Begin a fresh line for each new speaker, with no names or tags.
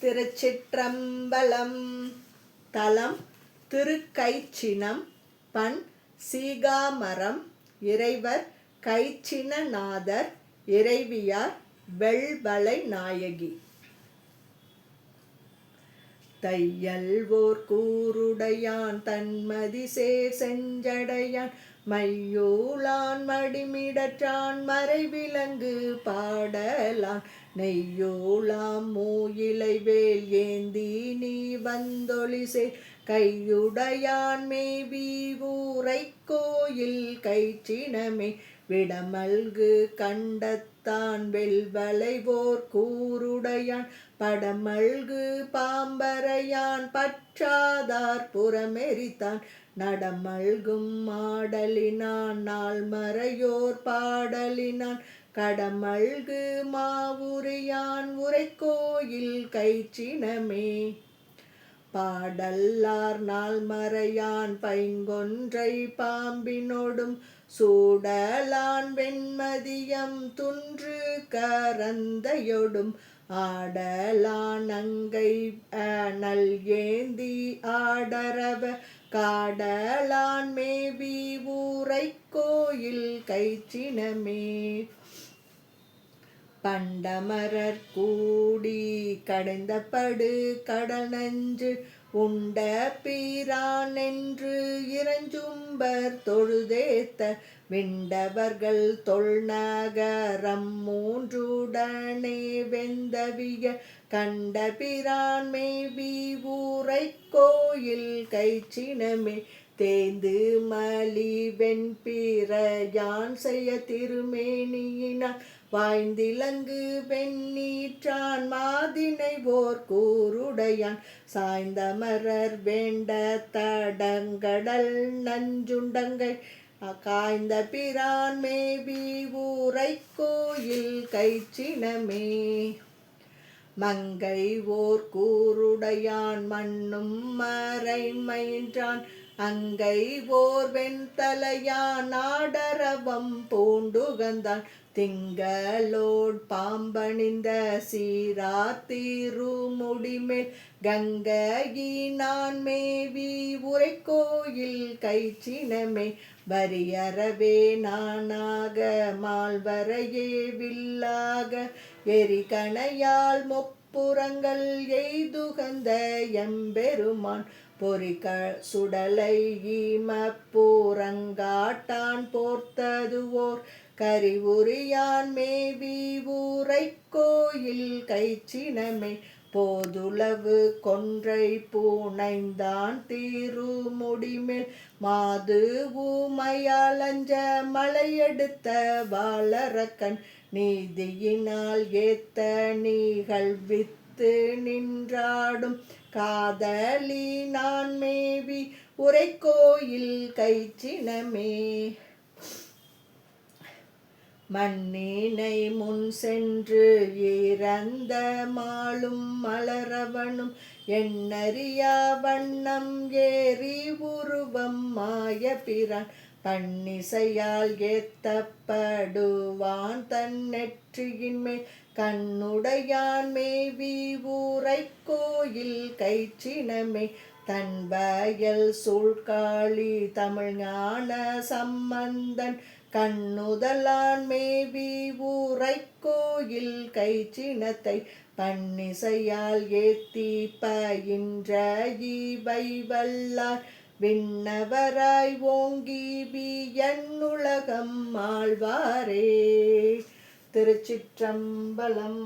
திருச்சிற்றம்பலம். தலம் திருக்கைச்சினம். பண் சீகாமரம். இறைவர் கைச்சினநாதர். இறைவியார் வெள்வளை நாயகி. தையல்வோர் கூருடையான் தன்மதிசேர் செஞ்சடையான் மையோளான் மடிமிடற்றான் மறைவிலங்கு பாடலான் நெய்யோளாம் மூயிலைவேல் ஏந்தி நீ வந்தொழிசேர் கையுடையான் மேவி ஊரைக் கோயில் கைச்சினமே விடமல்கு கண்டத்தான் வெள்வளைவோர் கூருடையான் படமல்கு பாம்பரையான் பற்றாதார் புறமெரித்தான் நடமல்கும் மாடலினான் நாள்மறையோர் பாடலினான் கடமல்கு மாவுரியான் உரைக்கோயில் கைச்சினமே பாடல்லார் நாள்மறையான் பைங்கொன்றை பாம்பினோடும் சூடலான் வெண்மதியம் துன்று கரந்தையொடும் ஆடலான் அங்கை நல் ஏந்தி ஆடரவ காடலான் மேவி ஊரைக் கோயில் கைச்சினமே பண்டமரர் கூடி கடைந்தபடு கடல் நஞ்சு உண்ட பீரான் என்று இறஞ்சும்பர் தொழுதேத்த விண்டவர்கள் தொல்நகரம் மூன்றுடனே வெந்தவிய கண்ட பிரான் மேவி ஊரைக் கோயில் கைச்சினமே தேந்து மலி வெண்பிறையான் செய்ய திருமேனியினான் வாய்ந்திலங்கு வெண்ணீற்றான் மாதினை ஓர் கூருடையான் சாய்ந்தமரர் வேண்ட தடங்கடல் நஞ்சுண்டங்கை காய்ந்த பிரான் மேவி ஊரைக் கோயில் கைச்சினமே மங்கை ஓர் கூருடையான் மண்ணும் மறைமயின்றான் அங்கை ஓர் வெண்தலையான் ஆடரவம் பூண்டுகந்தான் திங்களோட் பாம்பணிந்த சீராத்திருமுடிமேல் கங்கையினான் மேவி உரைக்கோயில் கைச்சினமே வரியறவே நானாக மால்வரையே வில்லாக எரிகணையால் முப்புறங்கள் எய்துகந்த எம்பெருமான் பொறிக சுடலை ஈமப்பூரங்காட்டான் போர்த்ததுவோர் கரிவுரியான் மேவி ஊரைக் கோயில் கைச்சினமே போதுளவு கொன்றை பூனைந்தான் தீருமுடிமேல் மாது ஊமையாலஞ்ச மலையெடுத்த வாளரக்கன் நீதியினால் ஏத்த நீகழ்வித்து நின்றாடும் காதலி நான் மேவி உரைக்கோயில் கைச்சினமே மண்ணினை முன் சென்று இறந்த மாலும் மலரவனும் எண்ணறியா வண்ணம் ஏறி உருவம் மாய பிரான் பன்னிசையால் ஏத்தப்படுவான் தன் நெற்றியின் மேல் கண்ணுடையான் மேவி ஊரைக் கோயில் கைச்சினமே தன் வயல் சூழ்காழி தமிழ் ஞான சம்பந்தன் கண்ணுதலான் மேவி ஊரைக் கோயில் கைச்சினத்தை பன்னிசையால் ஏத்தி பயின்ற இவை வல்லார் விண்ணவராய் ஓங்கி வியன்னுலகம் ஆழ்வாரே. திருச்சிற்றம்பலம்.